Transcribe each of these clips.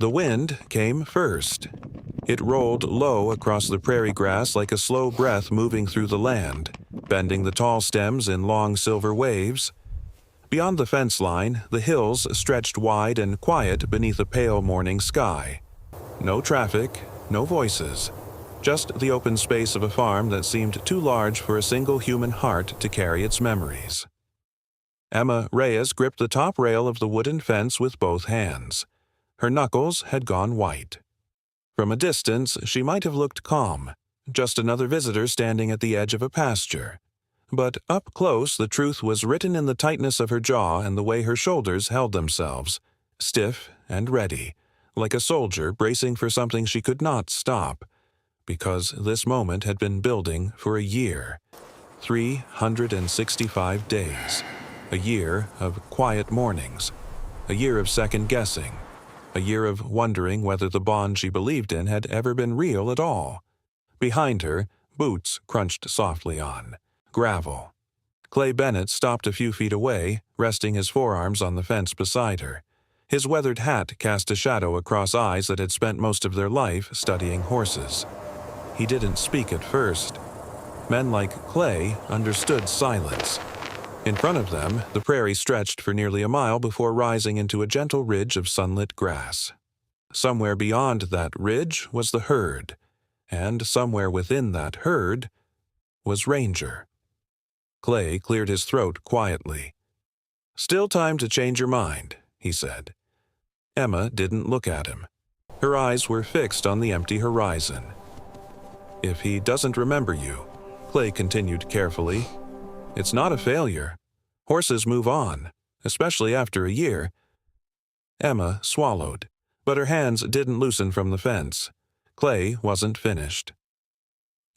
The wind came first. It rolled low across the prairie grass like a slow breath moving through the land, bending the tall stems in long silver waves. Beyond the fence line, the hills stretched wide and quiet beneath a pale morning sky. No traffic, no voices, just the open space of a farm that seemed too large for a single human heart to carry its memories. Emma Reyes gripped the top rail of the wooden fence with both hands. Her knuckles had gone white. From a distance, she might have looked calm, just another visitor standing at the edge of a pasture. But up close, the truth was written in the tightness of her jaw and the way her shoulders held themselves, stiff and ready, like a soldier bracing for something she could not stop, because this moment had been building for a year. 365 days. A year of quiet mornings. A year of second-guessing. A year of wondering whether the bond she believed in had ever been real at all. Behind her, boots crunched softly on gravel. Clay Bennett stopped a few feet away, resting his forearms on the fence beside her. His weathered hat cast a shadow across eyes that had spent most of their life studying horses. He didn't speak at first. Men like Clay understood silence. In front of them, the prairie stretched for nearly a mile before rising into a gentle ridge of sunlit grass. Somewhere beyond that ridge was the herd, and somewhere within that herd was Ranger. Clay cleared his throat quietly. "Still time to change your mind," he said. Emma didn't look at him. Her eyes were fixed on the empty horizon. "If he doesn't remember you," Clay continued carefully, "it's not a failure. Horses move on, especially after a year." Emma swallowed, but her hands didn't loosen from the fence. Clay wasn't finished.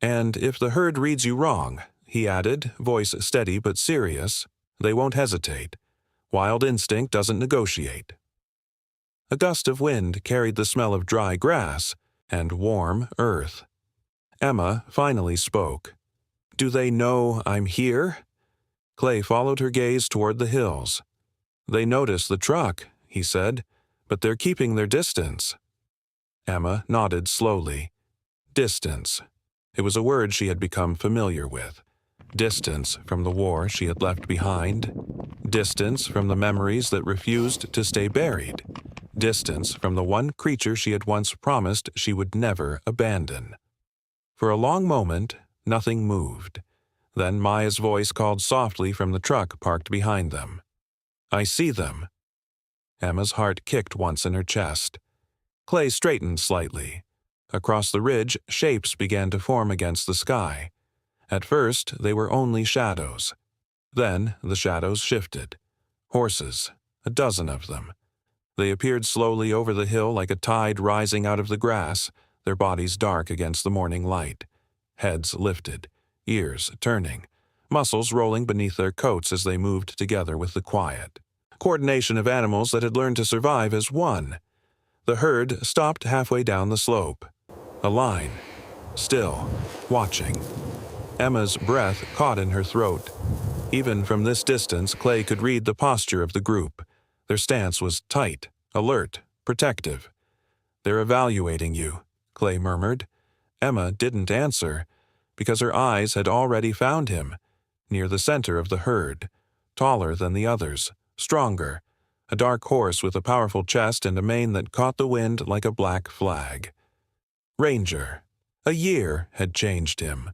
"And if the herd reads you wrong," he added, voice steady but serious, "they won't hesitate. Wild instinct doesn't negotiate." A gust of wind carried the smell of dry grass and warm earth. Emma finally spoke. "Do they know I'm here?" Clay followed her gaze toward the hills. "They notice the truck," he said, "but they're keeping their distance." Emma nodded slowly. Distance. It was a word she had become familiar with. Distance from the war she had left behind. Distance from the memories that refused to stay buried. Distance from the one creature she had once promised she would never abandon. For a long moment, nothing moved. Then Maya's voice called softly from the truck parked behind them. "I see them." Emma's heart kicked once in her chest. Clay straightened slightly. Across the ridge, shapes began to form against the sky. At first, they were only shadows. Then the shadows shifted. Horses, a dozen of them. They appeared slowly over the hill like a tide rising out of the grass, their bodies dark against the morning light. Heads lifted, ears turning, muscles rolling beneath their coats as they moved together with the quiet. Coordination of animals that had learned to survive as one. The herd stopped halfway down the slope. A line. Still, watching. Emma's breath caught in her throat. Even from this distance, Clay could read the posture of the group. Their stance was tight, alert, protective. "They're evaluating you," Clay murmured. Emma didn't answer, because her eyes had already found him, near the center of the herd, taller than the others, stronger, a dark horse with a powerful chest and a mane that caught the wind like a black flag. Ranger. A year had changed him.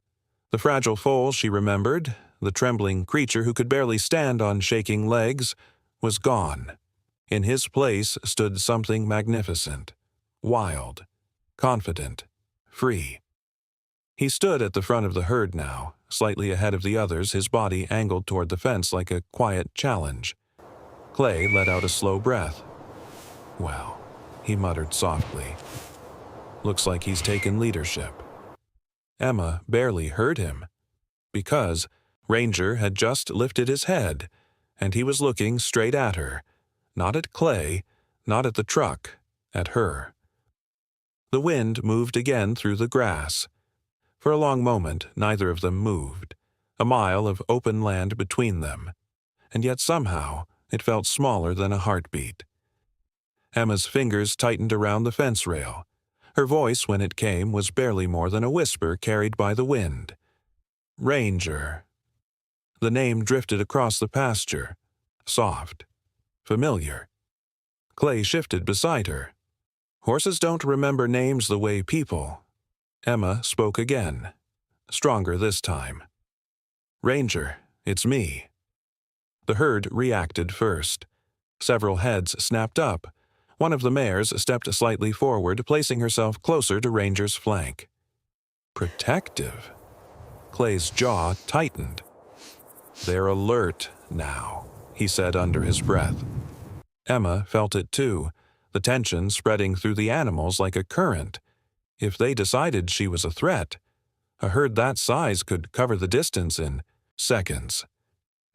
The fragile foal she remembered, the trembling creature who could barely stand on shaking legs, was gone. In his place stood something magnificent, wild, confident, free. He stood at the front of the herd now, slightly ahead of the others, his body angled toward the fence like a quiet challenge. Clay let out a slow breath. "Well," he muttered softly. "Looks like he's taken leadership." Emma barely heard him, because Ranger had just lifted his head, and he was looking straight at her, not at Clay, not at the truck, at her. The wind moved again through the grass. For a long moment, neither of them moved, a mile of open land between them, and yet somehow it felt smaller than a heartbeat. Emma's fingers tightened around the fence rail. Her voice, when it came, was barely more than a whisper carried by the wind. Ranger. The name drifted across the pasture. Soft. Familiar. Clay shifted beside her. Horses don't remember names the way people. Emma spoke again. Stronger this time. Ranger, it's me. The herd reacted first. Several heads snapped up. One of the mares stepped slightly forward, placing herself closer to Ranger's flank. Protective. Clay's jaw tightened. They're alert now, he said under his breath. Emma felt it too, the tension spreading through the animals like a current. If they decided she was a threat, a herd that size could cover the distance in seconds.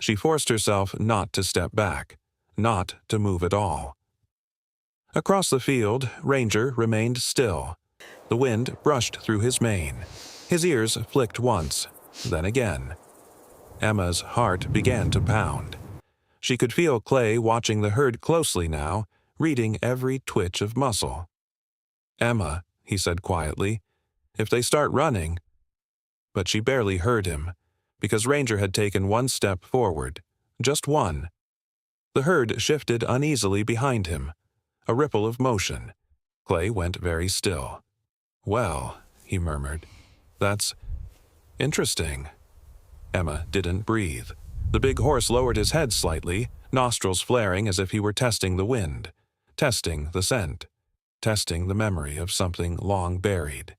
She forced herself not to step back, not to move at all. Across the field, Ranger remained still. The wind brushed through his mane. His ears flicked once, then again. Emma's heart began to pound. She could feel Clay watching the herd closely now, reading every twitch of muscle. "Emma," he said quietly, "if they start running—" But she barely heard him, because Ranger had taken one step forward, just one. The herd shifted uneasily behind him, a ripple of motion. Clay went very still. "Well," he murmured, "that's interesting." Emma didn't breathe. The big horse lowered his head slightly, nostrils flaring as if he were testing the wind, testing the scent, testing the memory of something long buried.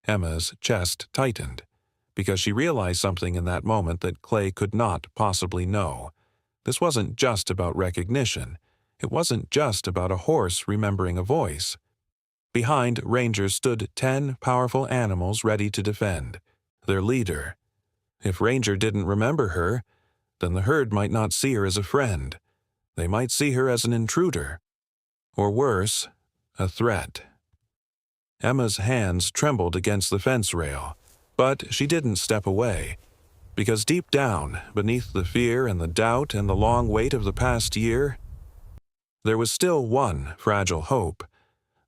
Emma's chest tightened, because she realized something in that moment that Clay could not possibly know. This wasn't just about recognition. It wasn't just about a horse remembering a voice. Behind Ranger stood 10 powerful animals ready to defend, their leader. If Ranger didn't remember her, then the herd might not see her as a friend. They might see her as an intruder. Or worse, a threat. Emma's hands trembled against the fence rail, but she didn't step away. Because deep down, beneath the fear and the doubt and the long wait of the past year, there was still one fragile hope,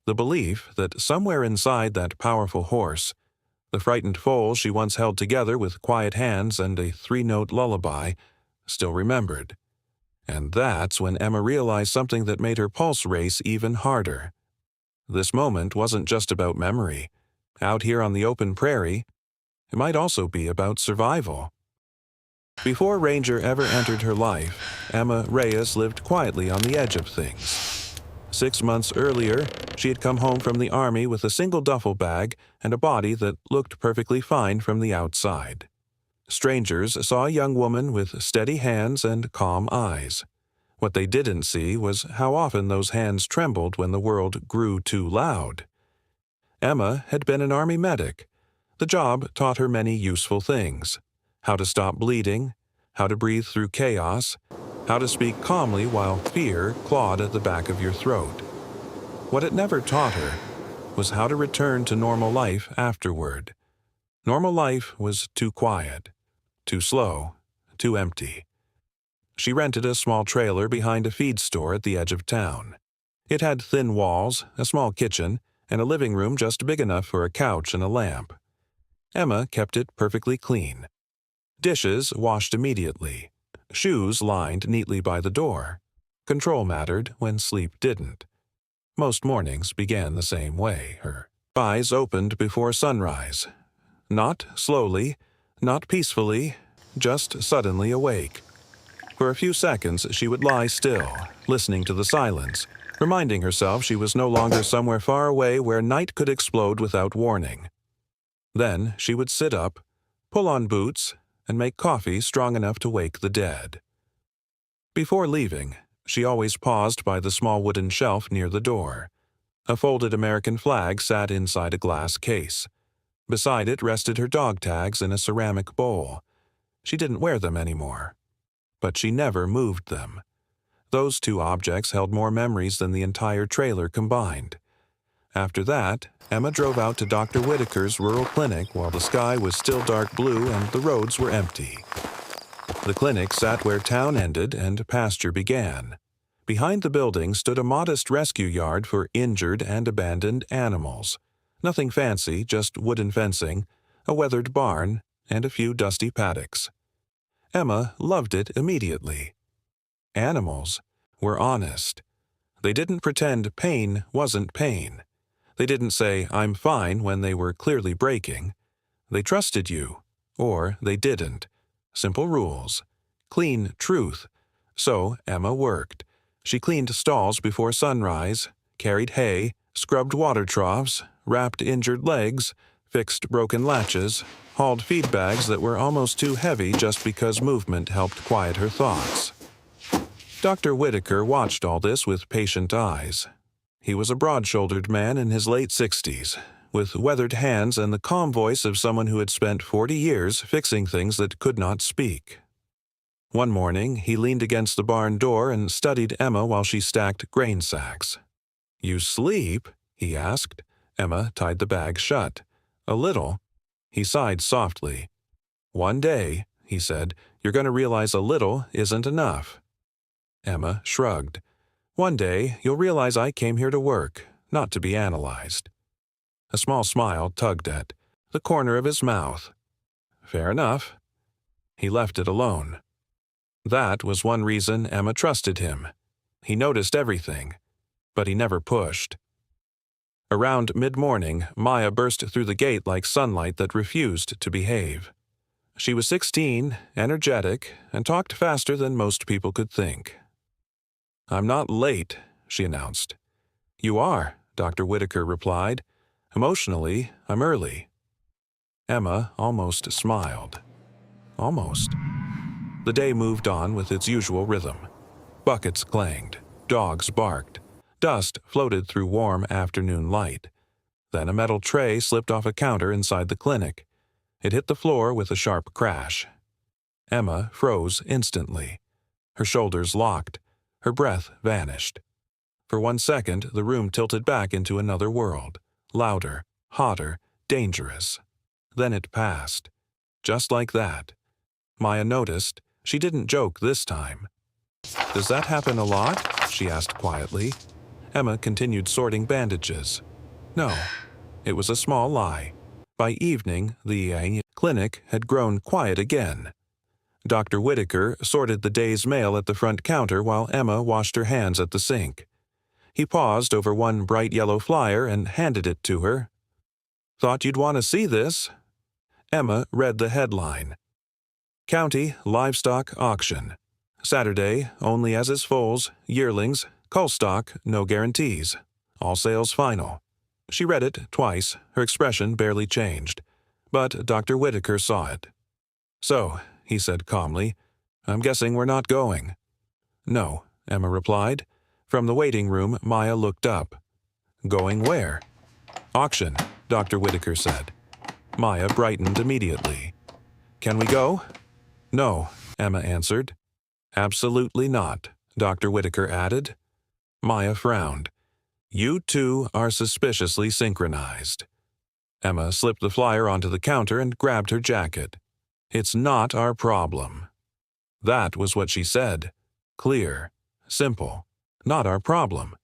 the belief that somewhere inside that powerful horse, the frightened foal she once held together with quiet hands and a 3-note lullaby, still remembered. And that's when Emma realized something that made her pulse race even harder. This moment wasn't just about memory. Out here on the open prairie, it might also be about survival. Before Ranger ever entered her life, Emma Reyes lived quietly on the edge of things. 6 months earlier, she had come home from the army with a single duffel bag and a body that looked perfectly fine from the outside. Strangers saw a young woman with steady hands and calm eyes. What they didn't see was how often those hands trembled when the world grew too loud. Emma had been an army medic. The job taught her many useful things: how to stop bleeding, how to breathe through chaos, how to speak calmly while fear clawed at the back of your throat. What it never taught her was how to return to normal life afterward. Normal life was too quiet, too slow, too empty. She rented a small trailer behind a feed store at the edge of town. It had thin walls, a small kitchen, and a living room just big enough for a couch and a lamp. Emma kept it perfectly clean. Dishes washed immediately. Shoes lined neatly by the door. Control mattered when sleep didn't. Most mornings began the same way. Her eyes opened before sunrise. Not slowly, not peacefully, just suddenly awake. For a few seconds she would lie still, listening to the silence, reminding herself she was no longer somewhere far away where night could explode without warning. Then she would sit up, pull on boots, and make coffee strong enough to wake the dead. Before leaving, she always paused by the small wooden shelf near the door. A folded American flag sat inside a glass case. Beside it rested her dog tags in a ceramic bowl. She didn't wear them anymore, but she never moved them. Those 2 objects held more memories than the entire trailer combined. After that, Emma drove out to Dr. Whitaker's rural clinic while the sky was still dark blue and the roads were empty. The clinic sat where town ended and pasture began, Behind the building stood a modest rescue yard for injured and abandoned animals. Nothing fancy, just wooden fencing, a weathered barn, and a few dusty paddocks. Emma loved it immediately. Animals were honest. They didn't pretend pain wasn't pain. They didn't say, "I'm fine," when they were clearly breaking. They trusted you, or they didn't. Simple rules. Clean truth. So Emma worked. She cleaned stalls before sunrise, carried hay, scrubbed water troughs, wrapped injured legs, fixed broken latches, hauled feed bags that were almost too heavy just because movement helped quiet her thoughts. Dr. Whitaker watched all this with patient eyes. He was a broad-shouldered man in his late 60s, with weathered hands and the calm voice of someone who had spent 40 years fixing things that could not speak. One morning, he leaned against the barn door and studied Emma while she stacked grain sacks. "You sleep?" he asked. Emma tied the bag shut. "A little." He sighed softly. "One day," he said, "you're going to realize a little isn't enough." Emma shrugged. "One day, you'll realize I came here to work, not to be analyzed." A small smile tugged at the corner of his mouth. "Fair enough." He left it alone. That was one reason Emma trusted him. He noticed everything, but he never pushed. Around mid-morning, Maya burst through the gate like sunlight that refused to behave. She was 16, energetic, and talked faster than most people could think. "I'm not late," she announced. "You are," Dr. Whitaker replied. "Emotionally, I'm early." Emma almost smiled. Almost. The day moved on with its usual rhythm. Buckets clanged. Dogs barked. Dust floated through warm afternoon light. Then a metal tray slipped off a counter inside the clinic. It hit the floor with a sharp crash. Emma froze instantly. Her shoulders locked. Her breath vanished. For 1 second, the room tilted back into another world. Louder, hotter, dangerous. Then it passed. Just like that. Maya noticed. She didn't joke this time. "Does that happen a lot?" she asked quietly. Emma continued sorting bandages. No, it was a small lie. By evening, the clinic had grown quiet again. Dr. Whitaker sorted the day's mail at the front counter while Emma washed her hands at the sink. He paused over one bright yellow flyer and handed it to her. "Thought you'd want to see this." Emma read the headline. "County Livestock Auction. Saturday, only as is foals, yearlings, cull stock, no guarantees. All sales final." She read it twice, her expression barely changed. But Dr. Whitaker saw it. "So," he said calmly, "I'm guessing we're not going." "No," Emma replied. From the waiting room, Maya looked up. "Going where?" "Auction," Dr. Whitaker said. Maya brightened immediately. "Can we go?" "No," Emma answered. "Absolutely not," Dr. Whitaker added. Maya frowned. "You two are suspiciously synchronized." Emma slipped the flyer onto the counter and grabbed her jacket. "It's not our problem." That was what she said. Clear. Simple. Not our problem.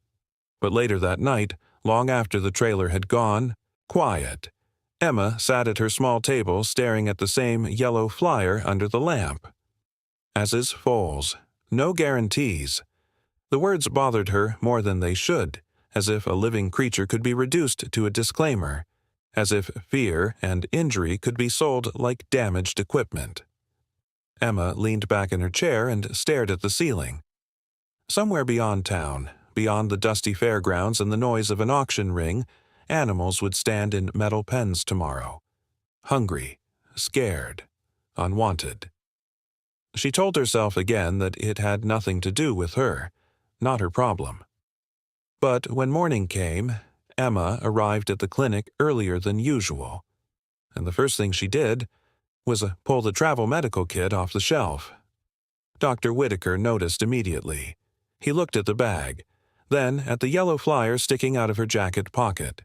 But later that night, long after the trailer had gone, quiet. Emma sat at her small table staring at the same yellow flyer under the lamp. As is foals. No guarantees. The words bothered her more than they should, as if a living creature could be reduced to a disclaimer, as if fear and injury could be sold like damaged equipment. Emma leaned back in her chair and stared at the ceiling. Somewhere beyond town, beyond the dusty fairgrounds and the noise of an auction ring, animals would stand in metal pens tomorrow. Hungry, scared, unwanted. She told herself again that it had nothing to do with her, not her problem. But when morning came, Emma arrived at the clinic earlier than usual, and the first thing she did was pull the travel medical kit off the shelf. Dr. Whitaker noticed immediately. He looked at the bag, then at the yellow flyer sticking out of her jacket pocket.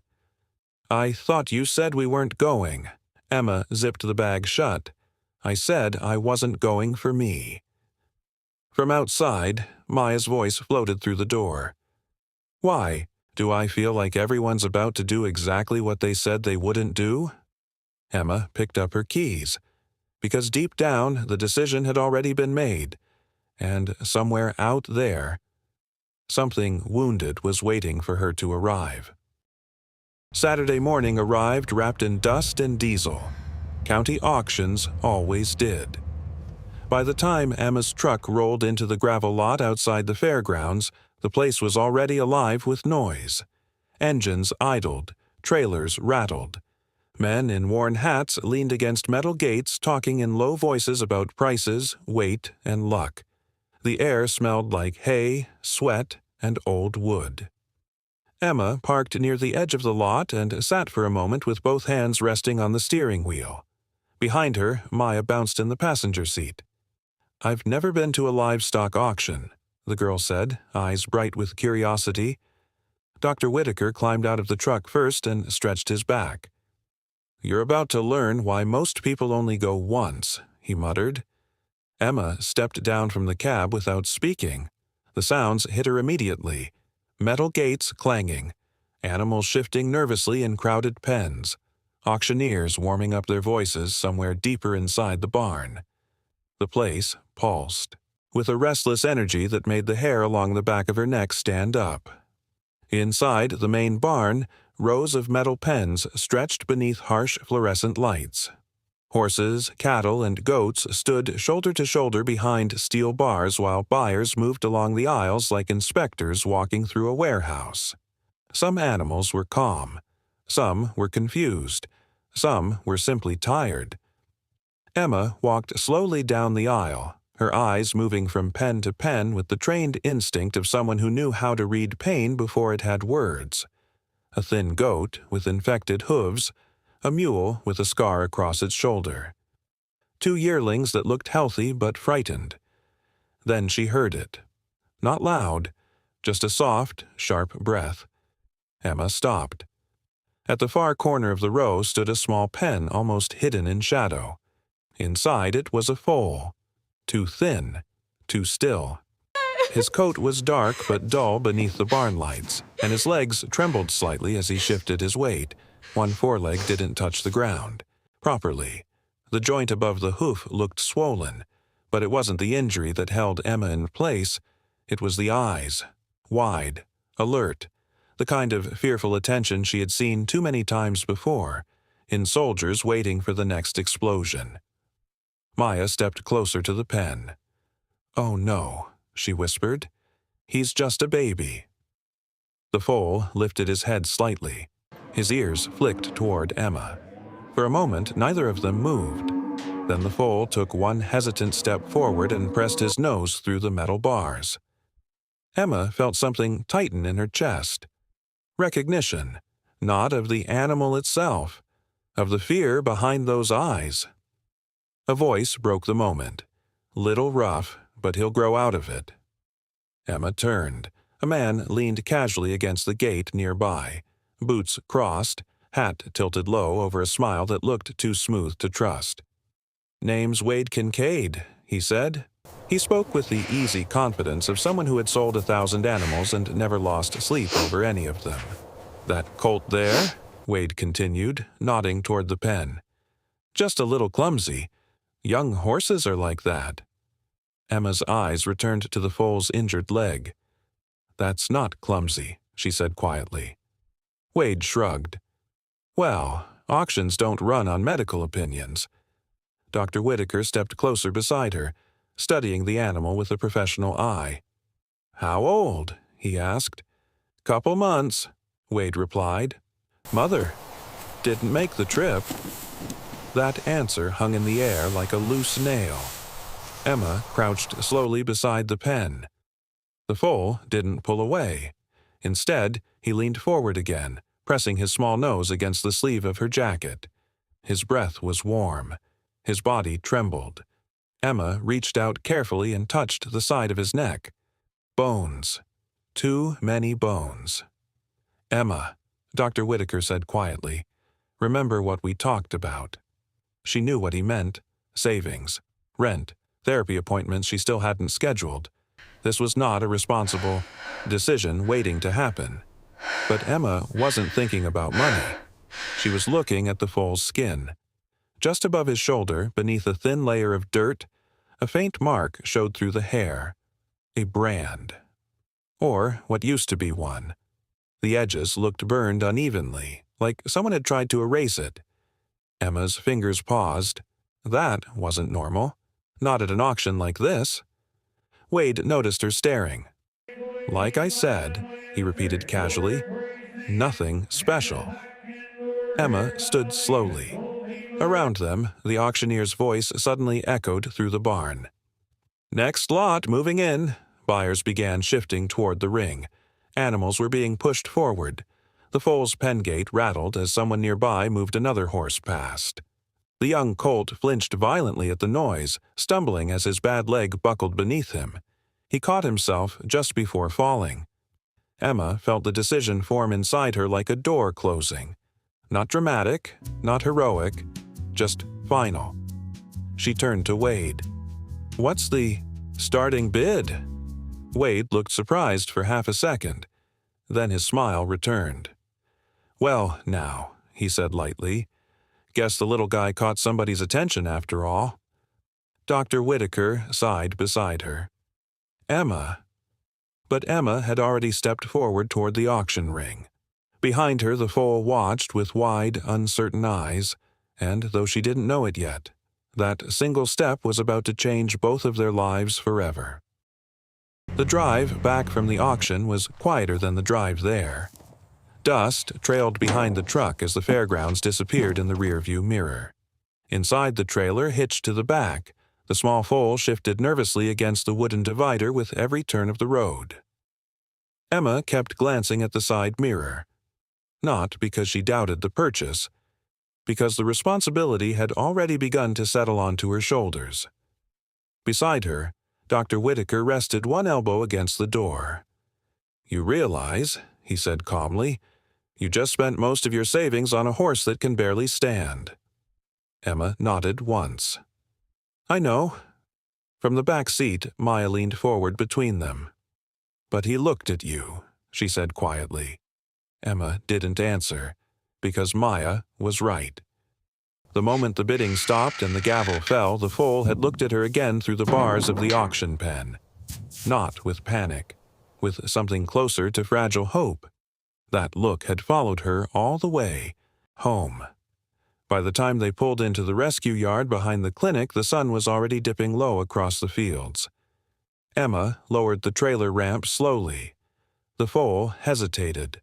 "I thought you said we weren't going." Emma zipped the bag shut. "I said I wasn't going for me." From outside, Maya's voice floated through the door. Why? Do I feel like everyone's about to do exactly what they said they wouldn't do? Emma picked up her keys, because deep down the decision had already been made, and somewhere out there, something wounded was waiting for her to arrive. Saturday morning arrived wrapped in dust and diesel. County auctions always did. By the time Emma's truck rolled into the gravel lot outside the fairgrounds, the place was already alive with noise. Engines idled, trailers rattled. Men in worn hats leaned against metal gates talking in low voices about prices, weight, and luck. The air smelled like hay, sweat, and old wood. Emma parked near the edge of the lot and sat for a moment with both hands resting on the steering wheel. Behind her, Maya bounced in the passenger seat. "I've never been to a livestock auction," the girl said, eyes bright with curiosity. Dr. Whitaker climbed out of the truck first and stretched his back. "You're about to learn why most people only go once," he muttered. Emma stepped down from the cab without speaking. The sounds hit her immediately. Metal gates clanging, animals shifting nervously in crowded pens, auctioneers warming up their voices somewhere deeper inside the barn. The place pulsed, with a restless energy that made the hair along the back of her neck stand up. Inside the main barn, rows of metal pens stretched beneath harsh fluorescent lights. Horses, cattle, and goats stood shoulder to shoulder behind steel bars while buyers moved along the aisles like inspectors walking through a warehouse. Some animals were calm. Some were confused. Some were simply tired. Emma walked slowly down the aisle, her eyes moving from pen to pen with the trained instinct of someone who knew how to read pain before it had words. A thin goat with infected hooves, a mule with a scar across its shoulder. 2 yearlings that looked healthy but frightened. Then she heard it. Not loud, just a soft, sharp breath. Emma stopped. At the far corner of the row stood a small pen almost hidden in shadow. Inside it was a foal. Too thin, too still. His coat was dark but dull beneath the barn lights, and his legs trembled slightly as he shifted his weight. One foreleg didn't touch the ground properly. The joint above the hoof looked swollen, but it wasn't the injury that held Emma in place. It was the eyes, wide, alert, the kind of fearful attention she had seen too many times before, in soldiers waiting for the next explosion. Maya stepped closer to the pen. "Oh no," she whispered. "He's just a baby." The foal lifted his head slightly. His ears flicked toward Emma. For a moment, neither of them moved. Then the foal took one hesitant step forward and pressed his nose through the metal bars. Emma felt something tighten in her chest. Recognition, not of the animal itself, of the fear behind those eyes. A voice broke the moment. "Little rough, but he'll grow out of it." Emma turned. A man leaned casually against the gate nearby. Boots crossed, hat tilted low over a smile that looked too smooth to trust. "Name's Wade Kincaid," he said. He spoke with the easy confidence of someone who had sold 1,000 animals and never lost sleep over any of them. "That colt there?" Wade continued, nodding toward the pen. "Just a little clumsy. Young horses are like that." Emma's eyes returned to the foal's injured leg. "That's not clumsy," she said quietly. Wade shrugged. "Well, auctions don't run on medical opinions." Dr. Whitaker stepped closer beside her, studying the animal with a professional eye. "How old?" he asked. "Couple months," Wade replied. "Mother didn't make the trip." That answer hung in the air like a loose nail. Emma crouched slowly beside the pen. The foal didn't pull away. Instead, he leaned forward again, pressing his small nose against the sleeve of her jacket. His breath was warm. His body trembled. Emma reached out carefully and touched the side of his neck. Bones. Too many bones. "Emma," Dr. Whitaker said quietly, "remember what we talked about." She knew what he meant. Savings, rent, therapy appointments she still hadn't scheduled. This was not a responsible decision waiting to happen. But Emma wasn't thinking about money. She was looking at the foal's skin. Just above his shoulder, beneath a thin layer of dirt, a faint mark showed through the hair. A brand. Or what used to be one. The edges looked burned unevenly, like someone had tried to erase it. Emma's fingers paused. That wasn't normal. Not at an auction like this. Wade noticed her staring. "Like I said," he repeated casually, "nothing special." Emma stood slowly. Around them, the auctioneer's voice suddenly echoed through the barn. "Next lot moving in." Buyers began shifting toward the ring. Animals were being pushed forward. The foal's pen gate rattled as someone nearby moved another horse past. The young colt flinched violently at the noise, stumbling as his bad leg buckled beneath him. He caught himself just before falling. Emma felt the decision form inside her like a door closing. Not dramatic, not heroic, just final. She turned to Wade. "What's the starting bid?" Wade looked surprised for half a second. Then his smile returned. "Well, now," he said lightly. "Guess the little guy caught somebody's attention after all." Dr. Whitaker sighed beside her. "Emma." But Emma had already stepped forward toward the auction ring. Behind her the foal watched with wide, uncertain eyes, and though she didn't know it yet, that single step was about to change both of their lives forever. The drive back from the auction was quieter than the drive there. Dust trailed behind the truck as the fairgrounds disappeared in the rearview mirror. Inside the trailer, hitched to the back, the small foal shifted nervously against the wooden divider with every turn of the road. Emma kept glancing at the side mirror. Not because she doubted the purchase, because the responsibility had already begun to settle onto her shoulders. Beside her, Dr. Whitaker rested one elbow against the door. "You realize," he said calmly, "you just spent most of your savings on a horse that can barely stand." Emma nodded once. "I know." From the back seat, Maya leaned forward between them. "But he looked at you," she said quietly. Emma didn't answer, because Maya was right. The moment the bidding stopped and the gavel fell, the foal had looked at her again through the bars of the auction pen. Not with panic, with something closer to fragile hope. That look had followed her all the way home. By the time they pulled into the rescue yard behind the clinic, the sun was already dipping low across the fields. Emma lowered the trailer ramp slowly. The foal hesitated.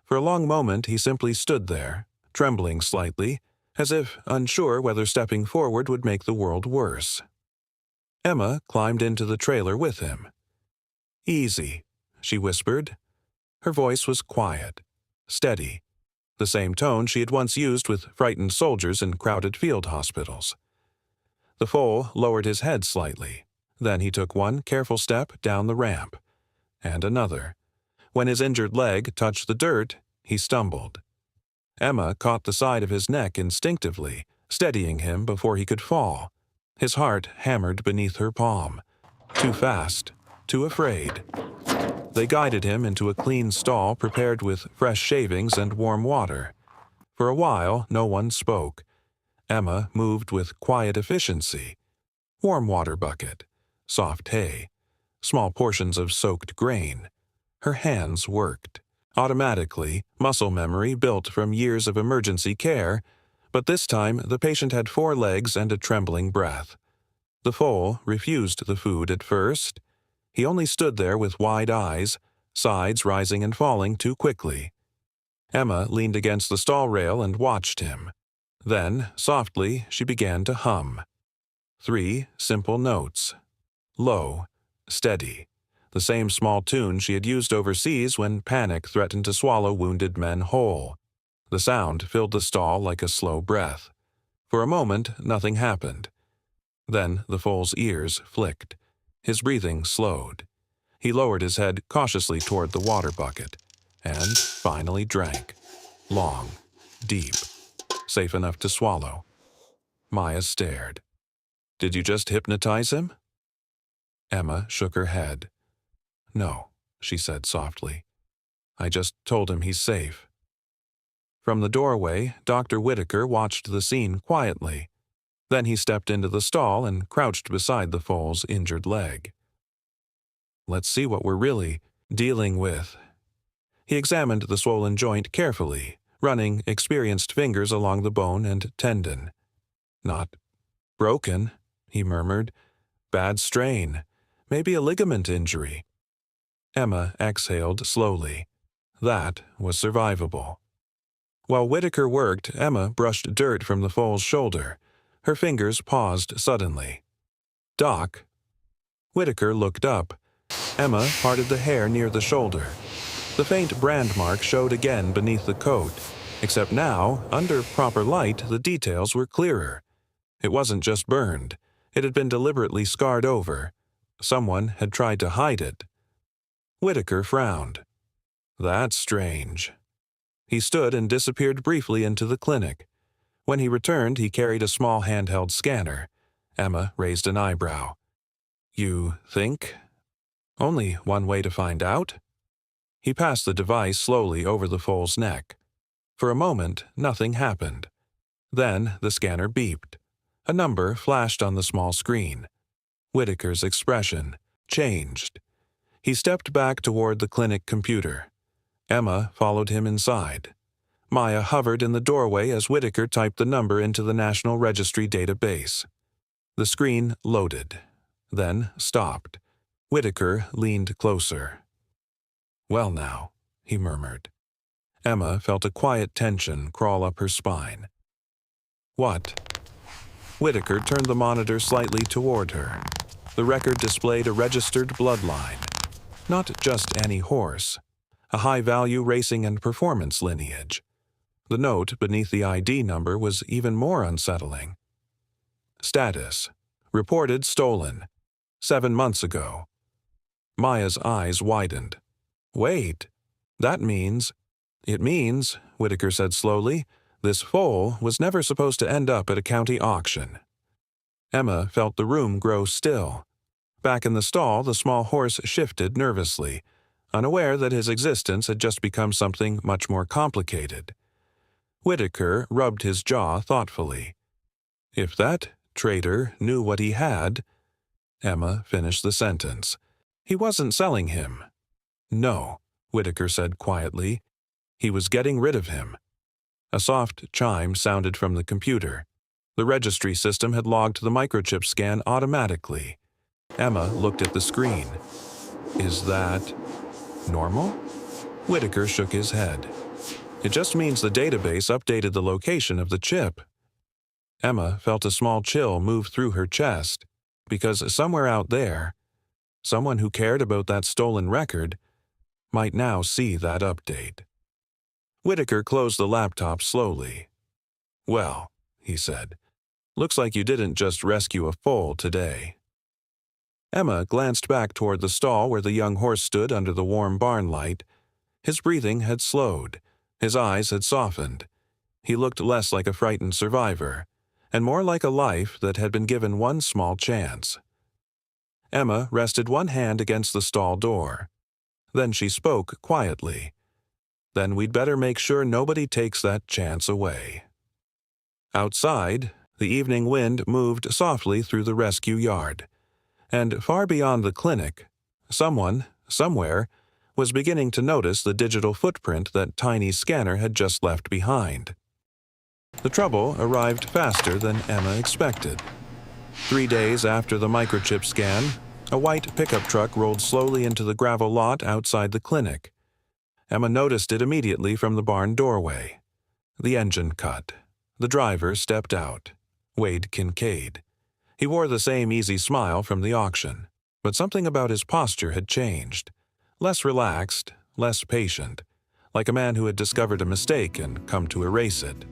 For a long moment he simply stood there, trembling slightly, as if unsure whether stepping forward would make the world worse. Emma climbed into the trailer with him. "Easy," she whispered. Her voice was quiet, steady, the same tone she had once used with frightened soldiers in crowded field hospitals. The foal lowered his head slightly. Then he took one careful step down the ramp, and another. When his injured leg touched the dirt, he stumbled. Emma caught the side of his neck instinctively, steadying him before he could fall. His heart hammered beneath her palm. Too fast, too afraid. They guided him into a clean stall prepared with fresh shavings and warm water. For a while, no one spoke. Emma moved with quiet efficiency. Warm water bucket, soft hay, small portions of soaked grain. Her hands worked. Automatically, muscle memory built from years of emergency care, but this time the patient had 4 legs and a trembling breath. The foal refused the food at first. He only stood there with wide eyes, sides rising and falling too quickly. Emma leaned against the stall rail and watched him. Then, softly, she began to hum. 3 simple notes. Low, steady. The same small tune she had used overseas when panic threatened to swallow wounded men whole. The sound filled the stall like a slow breath. For a moment, nothing happened. Then the foal's ears flicked. His breathing slowed. He lowered his head cautiously toward the water bucket, and finally drank. Long, deep, safe enough to swallow. Maya stared. "Did you just hypnotize him?" Emma shook her head. "No," she said softly. "I just told him he's safe." From the doorway, Dr. Whitaker watched the scene quietly. Then he stepped into the stall and crouched beside the foal's injured leg. "Let's see what we're really dealing with." He examined the swollen joint carefully, running experienced fingers along the bone and tendon. "Not broken," he murmured. "Bad strain. Maybe a ligament injury." Emma exhaled slowly. That was survivable. While Whitaker worked, Emma brushed dirt from the foal's shoulder. Her fingers paused suddenly. "Doc?" Whitaker looked up. Emma parted the hair near the shoulder. The faint brand mark showed again beneath the coat, except now, under proper light, the details were clearer. It wasn't just burned. It had been deliberately scarred over. Someone had tried to hide it. Whitaker frowned. "That's strange." He stood and disappeared briefly into the clinic. When he returned, he carried a small handheld scanner. Emma raised an eyebrow. "You think? Only one way to find out?" He passed the device slowly over the foal's neck. For a moment, nothing happened. Then the scanner beeped. A number flashed on the small screen. Whitaker's expression changed. He stepped back toward the clinic computer. Emma followed him inside. Maya hovered in the doorway as Whitaker typed the number into the National Registry database. The screen loaded, then stopped. Whitaker leaned closer. "Well now," he murmured. Emma felt a quiet tension crawl up her spine. "What?" Whitaker turned the monitor slightly toward her. The record displayed a registered bloodline. Not just any horse. A high-value racing and performance lineage. The note beneath the ID number was even more unsettling. Status: reported stolen. 7 months ago. Maya's eyes widened. "Wait. That means—" "It means," Whitaker said slowly, "this foal was never supposed to end up at a county auction." Emma felt the room grow still. Back in the stall, the small horse shifted nervously, unaware that his existence had just become something much more complicated. Whitaker rubbed his jaw thoughtfully. "If that traitor knew what he had—" Emma finished the sentence. "He wasn't selling him." "No," Whitaker said quietly. "He was getting rid of him." A soft chime sounded from the computer. The registry system had logged the microchip scan automatically. Emma looked at the screen. "Is that normal?" Whitaker shook his head. "It just means the database updated the location of the chip." Emma felt a small chill move through her chest, because somewhere out there, someone who cared about that stolen record might now see that update. Whitaker closed the laptop slowly. "Well," he said, "looks like you didn't just rescue a foal today." Emma glanced back toward the stall where the young horse stood under the warm barn light. His breathing had slowed. His eyes had softened. He looked less like a frightened survivor, and more like a life that had been given one small chance. Emma rested one hand against the stall door. Then she spoke quietly. "Then we'd better make sure nobody takes that chance away." Outside, the evening wind moved softly through the rescue yard. And far beyond the clinic, someone, somewhere, was beginning to notice the digital footprint that Tiny's scanner had just left behind. The trouble arrived faster than Emma expected. 3 days after the microchip scan, a white pickup truck rolled slowly into the gravel lot outside the clinic. Emma noticed it immediately from the barn doorway. The engine cut. The driver stepped out. Wade Kincaid. He wore the same easy smile from the auction, but something about his posture had changed. Less relaxed, less patient, like a man who had discovered a mistake and come to erase it.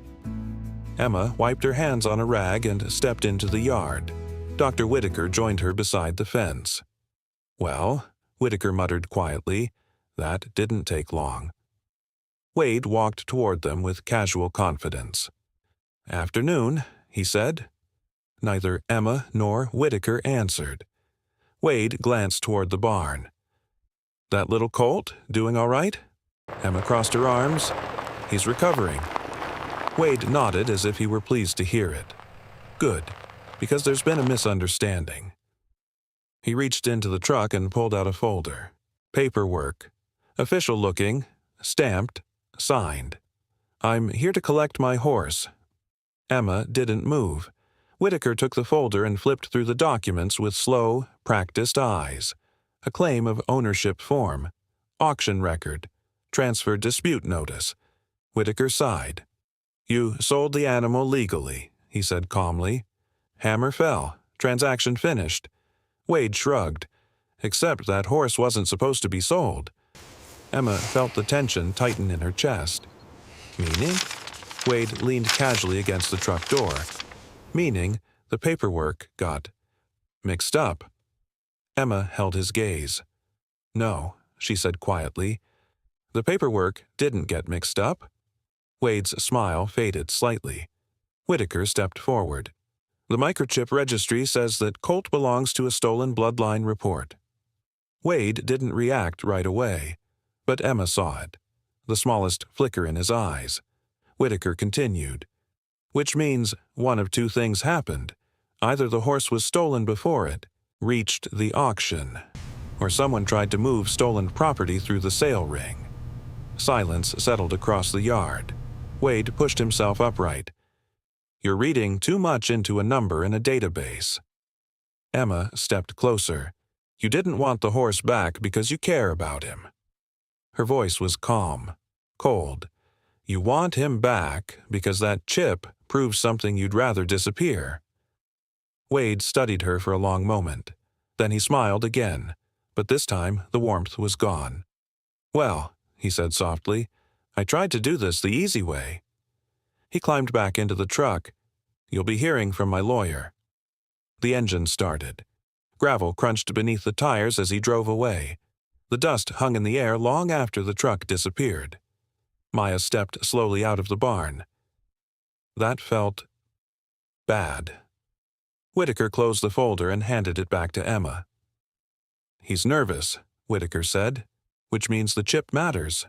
Emma wiped her hands on a rag and stepped into the yard. Dr. Whitaker joined her beside the fence. "Well," Whitaker muttered quietly, "that didn't take long." Wade walked toward them with casual confidence. "Afternoon," he said. Neither Emma nor Whitaker answered. Wade glanced toward the barn. "That little colt, doing all right?" Emma crossed her arms. "He's recovering." Wade nodded as if he were pleased to hear it. "Good, because there's been a misunderstanding." He reached into the truck and pulled out a folder. Paperwork. Official-looking, stamped, signed. "I'm here to collect my horse." Emma didn't move. Whitaker took the folder and flipped through the documents with slow, practiced eyes. A claim of ownership form, auction record, transfer dispute notice. Whitaker sighed. "You sold the animal legally," he said calmly. "Hammer fell. Transaction finished." Wade shrugged. "Except that horse wasn't supposed to be sold." Emma felt the tension tighten in her chest. "Meaning?" Wade leaned casually against the truck door. "Meaning the paperwork got mixed up." Emma held his gaze. "No," she said quietly. "The paperwork didn't get mixed up." Wade's smile faded slightly. Whitaker stepped forward. "The microchip registry says that Colt belongs to a stolen bloodline report." Wade didn't react right away, but Emma saw it, the smallest flicker in his eyes. Whitaker continued. "Which means one of two things happened. Either the horse was stolen before it reached the auction, or someone tried to move stolen property through the sale ring." Silence settled across the yard. Wade pushed himself upright. "You're reading too much into a number in a database." Emma stepped closer. "You didn't want the horse back because you care about him." Her voice was calm, cold. "You want him back because that chip proves something you'd rather disappear." Wade studied her for a long moment. Then he smiled again, but this time the warmth was gone. "Well," he said softly, "I tried to do this the easy way." He climbed back into the truck. "You'll be hearing from my lawyer." The engine started. Gravel crunched beneath the tires as he drove away. The dust hung in the air long after the truck disappeared. Maya stepped slowly out of the barn. That felt bad. Whitaker closed the folder and handed it back to Emma. "He's nervous," Whitaker said, "which means the chip matters."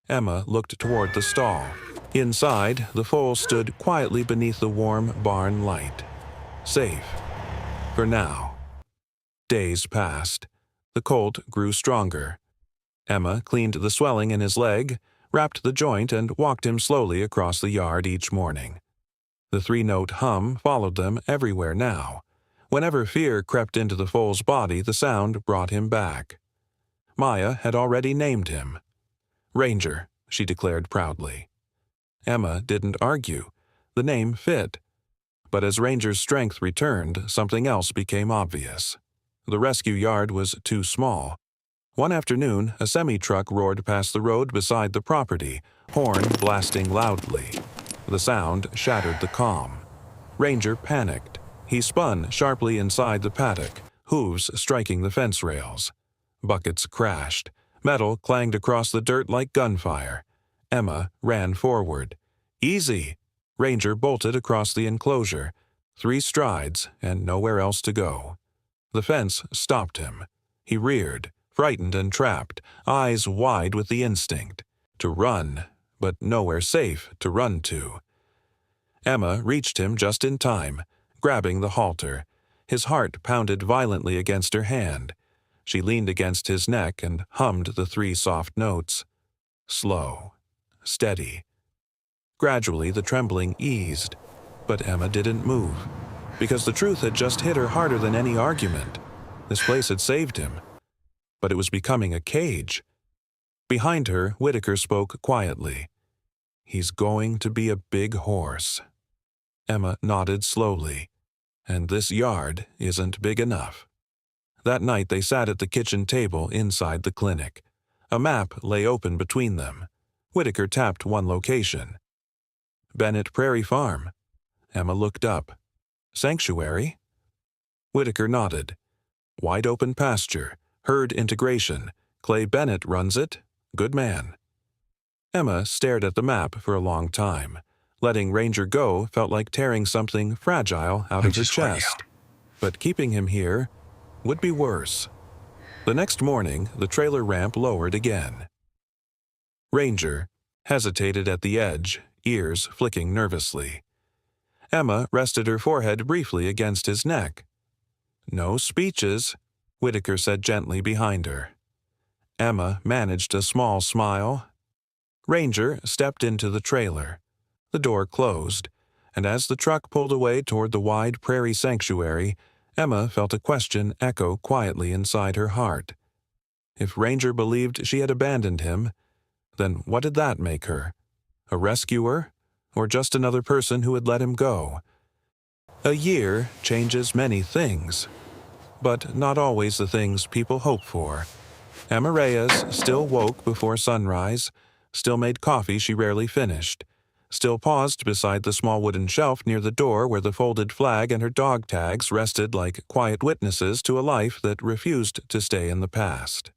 Emma looked toward the stall. Inside, the foal stood quietly beneath the warm barn light. Safe. For now. Days passed. The colt grew stronger. Emma cleaned the swelling in his leg, wrapped the joint, and walked him slowly across the yard each morning. The three-note hum followed them everywhere now. Whenever fear crept into the foal's body, the sound brought him back. Maya had already named him. "Ranger," she declared proudly. Emma didn't argue. The name fit. But as Ranger's strength returned, something else became obvious. The rescue yard was too small. One afternoon, a semi-truck roared past the road beside the property, horn blasting loudly. The sound shattered the calm. Ranger panicked. He spun sharply inside the paddock, hooves striking the fence rails. Buckets crashed. Metal clanged across the dirt like gunfire. Emma ran forward. "Easy!" Ranger bolted across the enclosure. 3 strides, and nowhere else to go. The fence stopped him. He reared, frightened and trapped, eyes wide with the instinct. To run, but nowhere safe to run to. Emma reached him just in time, grabbing the halter. His heart pounded violently against her hand. She leaned against his neck and hummed the 3 soft notes. Slow. Steady. Gradually the trembling eased, but Emma didn't move, because the truth had just hit her harder than any argument. This place had saved him, but it was becoming a cage. Behind her, Whitaker spoke quietly. "He's going to be a big horse." Emma nodded slowly. "And this yard isn't big enough." That night they sat at the kitchen table inside the clinic. A map lay open between them. Whitaker tapped one location. "Bennett Prairie Farm." Emma looked up. "Sanctuary?" Whitaker nodded. "Wide open pasture, herd integration. Clay Bennett runs it. Good man." Emma stared at the map for a long time. Letting Ranger go felt like tearing something fragile out of her chest. But keeping him here, would be worse. The next morning, the trailer ramp lowered again. Ranger hesitated at the edge, ears flicking nervously. Emma rested her forehead briefly against his neck. "No speeches," Whitaker said gently behind her. Emma managed a small smile. Ranger stepped into the trailer. The door closed, and as the truck pulled away toward the wide prairie sanctuary, Emma felt a question echo quietly inside her heart. If Ranger believed she had abandoned him, then what did that make her? A rescuer, or just another person who had let him go? A year changes many things, but not always the things people hope for. Emma Reyes still woke before sunrise, still made coffee she rarely finished, still paused beside the small wooden shelf near the door where the folded flag and her dog tags rested like quiet witnesses to a life that refused to stay in the past.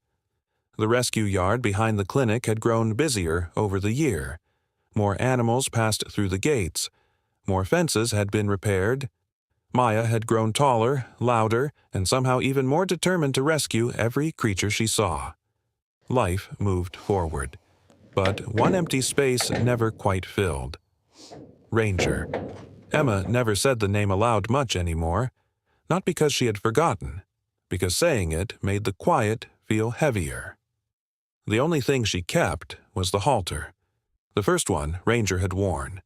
The rescue yard behind the clinic had grown busier over the year. More animals passed through the gates. More fences had been repaired. Maya had grown taller, louder, and somehow even more determined to rescue every creature she saw. Life moved forward, but one empty space never quite filled. Ranger. Emma never said the name aloud much anymore, not because she had forgotten, because saying it made the quiet feel heavier. The only thing she kept was the halter. The first one Ranger had worn.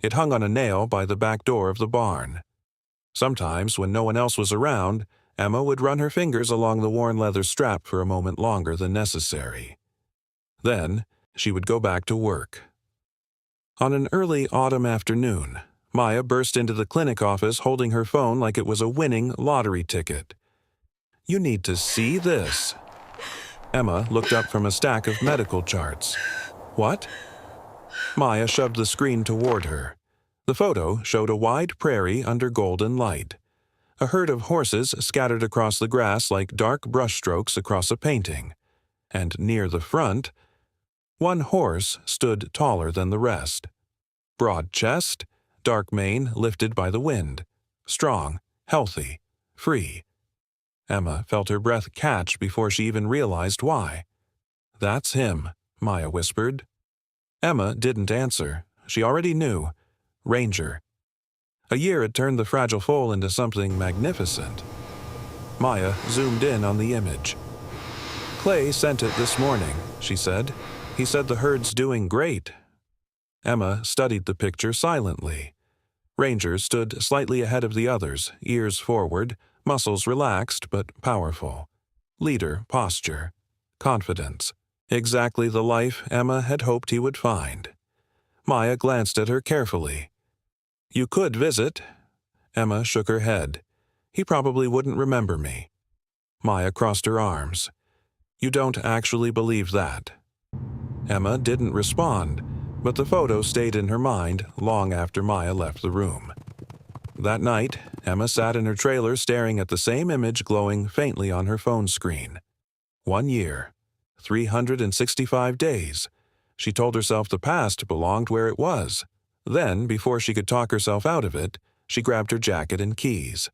It hung on a nail by the back door of the barn. Sometimes, when no one else was around, Emma would run her fingers along the worn leather strap for a moment longer than necessary. Then, she would go back to work. On an early autumn afternoon, Maya burst into the clinic office holding her phone like it was a winning lottery ticket. "You need to see this." Emma looked up from a stack of medical charts. "What?" Maya shoved the screen toward her. The photo showed a wide prairie under golden light. A herd of horses scattered across the grass like dark brushstrokes across a painting. And near the front, one horse stood taller than the rest. Broad chest, dark mane lifted by the wind. Strong, healthy, free. Emma felt her breath catch before she even realized why. "That's him," Maya whispered. Emma didn't answer. She already knew. Ranger. A year had turned the fragile foal into something magnificent. Maya zoomed in on the image. "Clay sent it this morning," she said. "He said the herd's doing great." Emma studied the picture silently. Ranger stood slightly ahead of the others, ears forward, muscles relaxed but powerful. Leader posture. Confidence. Exactly the life Emma had hoped he would find. Maya glanced at her carefully. "You could visit." Emma shook her head. "He probably wouldn't remember me." Maya crossed her arms. "You don't actually believe that." Emma didn't respond, but the photo stayed in her mind long after Maya left the room. That night, Emma sat in her trailer staring at the same image glowing faintly on her phone screen. 1 year. 365 days. She told herself the past belonged where it was. Then, before she could talk herself out of it, she grabbed her jacket and keys.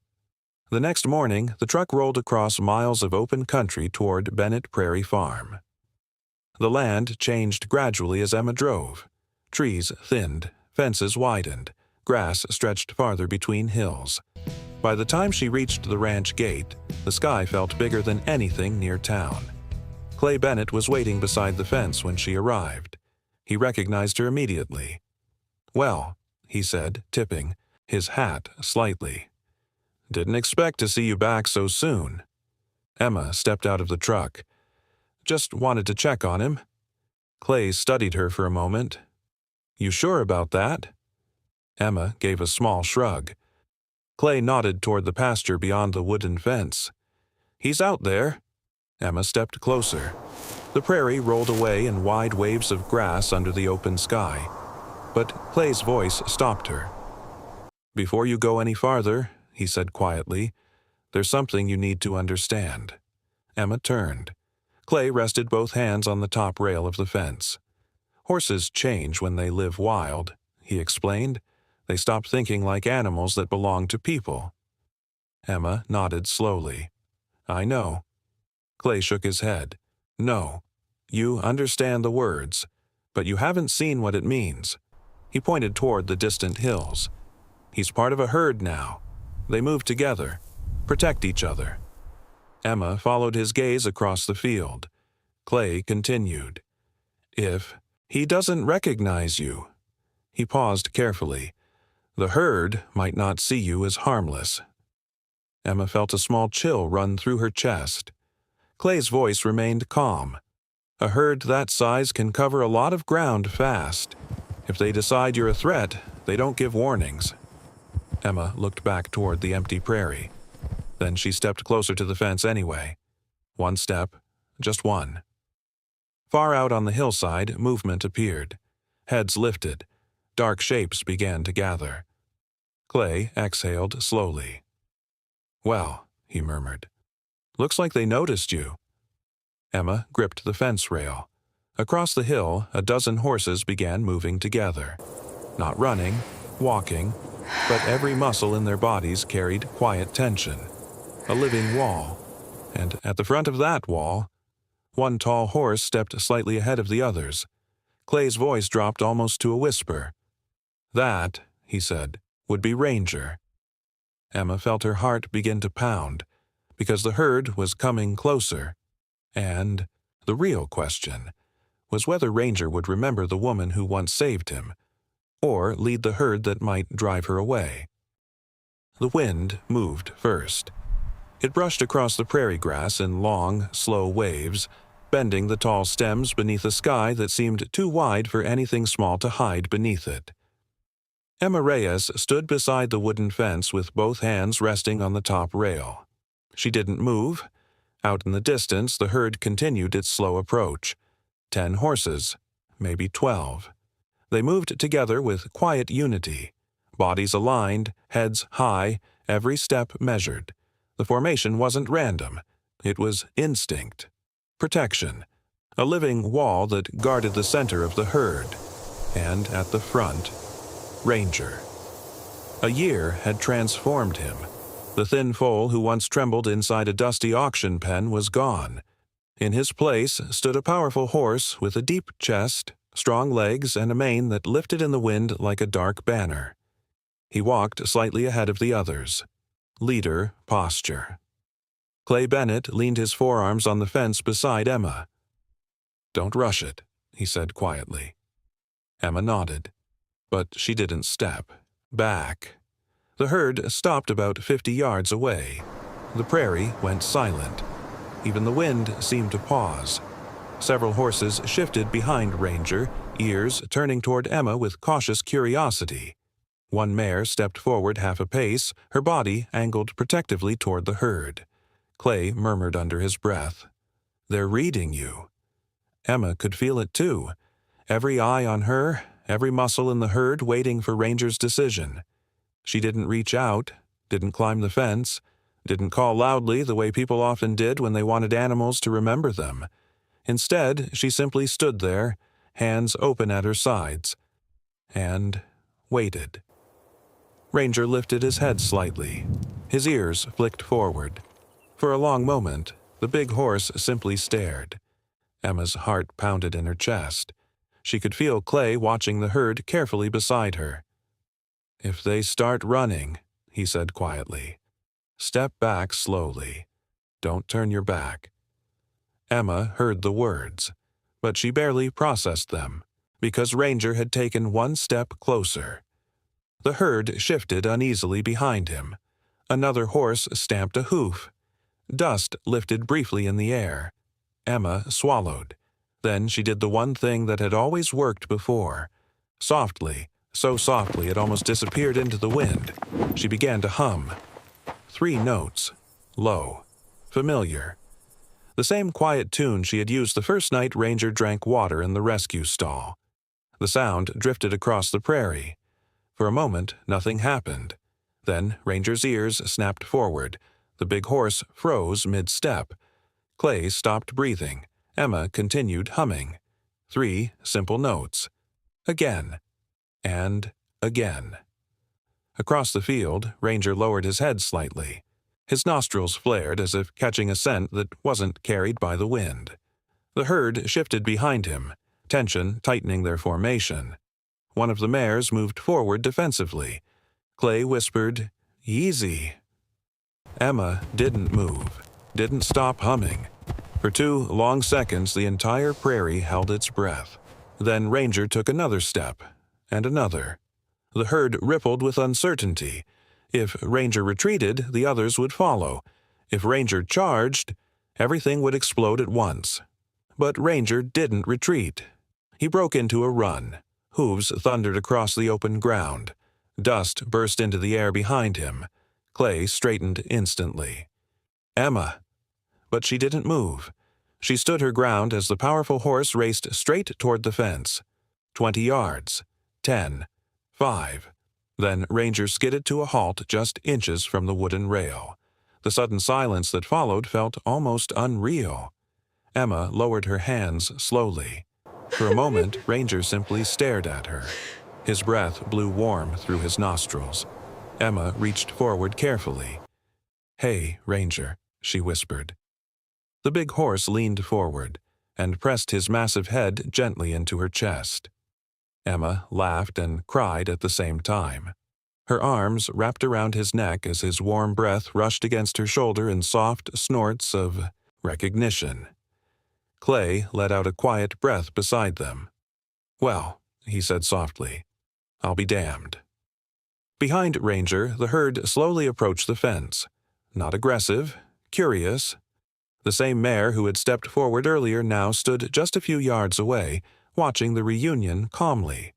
The next morning, the truck rolled across miles of open country toward Bennett Prairie Farm. The land changed gradually as Emma drove. Trees thinned, fences widened, grass stretched farther between hills. By the time she reached the ranch gate, the sky felt bigger than anything near town. Clay Bennett was waiting beside the fence when she arrived. He recognized her immediately. "Well," he said, tipping, his hat slightly. "Didn't expect to see you back so soon." Emma stepped out of the truck. "Just wanted to check on him." Clay studied her for a moment. "You sure about that?" Emma gave a small shrug. Clay nodded toward the pasture beyond the wooden fence. "He's out there." Emma stepped closer. The prairie rolled away in wide waves of grass under the open sky. But Clay's voice stopped her. "Before you go any farther," he said quietly, "there's something you need to understand." Emma turned. Clay rested both hands on the top rail of the fence. "Horses change when they live wild," he explained. "They stop thinking like animals that belong to people." Emma nodded slowly. I know. Clay shook his head. No. You understand the words, but you haven't seen what it means. He pointed toward the distant hills. He's part of a herd now. They move together, protect each other. Emma followed his gaze across the field. Clay continued. If he doesn't recognize you. He paused carefully. The herd might not see you as harmless. Emma felt a small chill run through her chest. Clay's voice remained calm. A herd that size can cover a lot of ground fast. If they decide you're a threat, they don't give warnings. Emma looked back toward the empty prairie. Then she stepped closer to the fence anyway. One step, just one. Far out on the hillside, movement appeared. Heads lifted. Dark shapes began to gather. Clay exhaled slowly. Well, he murmured. Looks like they noticed you. Emma gripped the fence rail. Across the hill, a dozen horses began moving together. Not running, walking, but every muscle in their bodies carried quiet tension. A living wall. And at the front of that wall, one tall horse stepped slightly ahead of the others. Clay's voice dropped almost to a whisper. That, he said, would be Ranger. Emma felt her heart begin to pound, because the herd was coming closer. And the real question was whether Ranger would remember the woman who once saved him, or lead the herd that might drive her away. The wind moved first. It brushed across the prairie grass in long, slow waves, bending the tall stems beneath a sky that seemed too wide for anything small to hide beneath it. Emma Reyes stood beside the wooden fence with both hands resting on the top rail. She didn't move. Out in the distance, the herd continued its slow approach. 10 horses, maybe 12. They moved together with quiet unity, bodies aligned, heads high, every step measured. The formation wasn't random. It was instinct. Protection. A living wall that guarded the center of the herd. And at the front, Ranger. A year had transformed him. The thin foal who once trembled inside a dusty auction pen was gone. In his place stood a powerful horse with a deep chest, strong legs, and a mane that lifted in the wind like a dark banner. He walked slightly ahead of the others. Leader posture. Clay Bennett leaned his forearms on the fence beside Emma. "Don't rush it," he said quietly. Emma nodded. But she didn't step. Back. The herd stopped about 50 yards away. The prairie went silent. Even the wind seemed to pause. Several horses shifted behind Ranger, ears turning toward Emma with cautious curiosity. One mare stepped forward half a pace, her body angled protectively toward the herd. Clay murmured under his breath, "They're reading you." Emma could feel it too. Every eye on her, every muscle in the herd waiting for Ranger's decision. She didn't reach out, didn't climb the fence, didn't call loudly the way people often did when they wanted animals to remember them. Instead, she simply stood there, hands open at her sides, and waited. Ranger lifted his head slightly. His ears flicked forward. For a long moment, the big horse simply stared. Emma's heart pounded in her chest. She could feel Clay watching the herd carefully beside her. "If they start running," he said quietly, "step back slowly. Don't turn your back." Emma heard the words, but she barely processed them, because Ranger had taken one step closer. The herd shifted uneasily behind him. Another horse stamped a hoof. Dust lifted briefly in the air. Emma swallowed. Then she did the one thing that had always worked before. Softly, so softly it almost disappeared into the wind, she began to hum. 3 notes. Low. Familiar. The same quiet tune she had used the first night Ranger drank water in the rescue stall. The sound drifted across the prairie. For a moment, nothing happened. Then Ranger's ears snapped forward. The big horse froze mid-step. Clay stopped breathing. Emma continued humming. 3 simple notes. Again. And again. Across the field, Ranger lowered his head slightly. His nostrils flared as if catching a scent that wasn't carried by the wind. The herd shifted behind him, tension tightening their formation. One of the mares moved forward defensively. Clay whispered, "Easy." Emma didn't move, didn't stop humming. For 2 long seconds, the entire prairie held its breath. Then Ranger took another step, and another. The herd rippled with uncertainty. If Ranger retreated, the others would follow. If Ranger charged, everything would explode at once. But Ranger didn't retreat. He broke into a run. Hooves thundered across the open ground. Dust burst into the air behind him. Clay straightened instantly. Emma. But she didn't move. She stood her ground as the powerful horse raced straight toward the fence. 20 yards. 10. 5. Then Ranger skidded to a halt just inches from the wooden rail. The sudden silence that followed felt almost unreal. Emma lowered her hands slowly. For a moment, Ranger simply stared at her. His breath blew warm through his nostrils. Emma reached forward carefully. "Hey, Ranger," she whispered. The big horse leaned forward and pressed his massive head gently into her chest. Emma laughed and cried at the same time. Her arms wrapped around his neck as his warm breath rushed against her shoulder in soft snorts of recognition. Clay let out a quiet breath beside them. "Well," he said softly, "I'll be damned." Behind Ranger, the herd slowly approached the fence. Not aggressive, curious. The same mare who had stepped forward earlier now stood just a few yards away, watching the reunion calmly.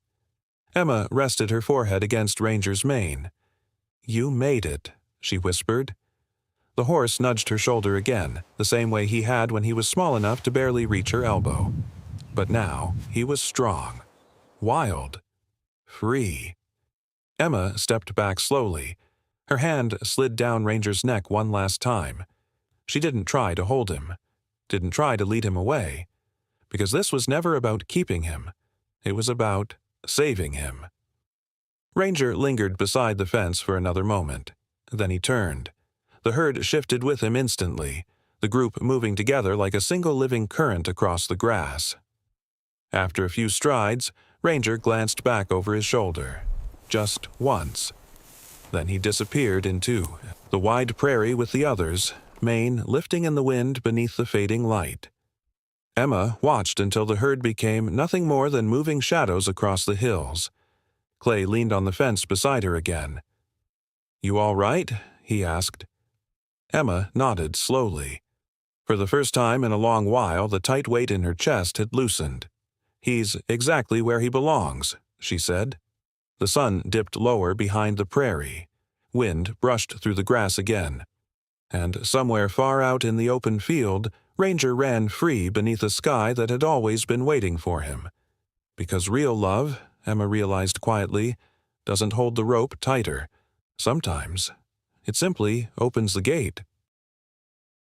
Emma rested her forehead against Ranger's mane. "You made it," she whispered. The horse nudged her shoulder again, the same way he had when he was small enough to barely reach her elbow. But now he was strong, wild, free. Emma stepped back slowly. Her hand slid down Ranger's neck one last time. She didn't try to hold him, didn't try to lead him away, because this was never about keeping him. It was about saving him. Ranger lingered beside the fence for another moment. Then he turned. The herd shifted with him instantly, the group moving together like a single living current across the grass. After a few strides, Ranger glanced back over his shoulder. Just once. Then he disappeared into the wide prairie with the others, mane lifting in the wind beneath the fading light. Emma watched until the herd became nothing more than moving shadows across the hills. Clay leaned on the fence beside her again. "You all right?" he asked. Emma nodded slowly. For the first time in a long while, the tight weight in her chest had loosened. "He's exactly where he belongs," she said. The sun dipped lower behind the prairie. Wind brushed through the grass again. And somewhere far out in the open field, Ranger ran free beneath a sky that had always been waiting for him. Because real love, Emma realized quietly, doesn't hold the rope tighter. Sometimes it simply opens the gate.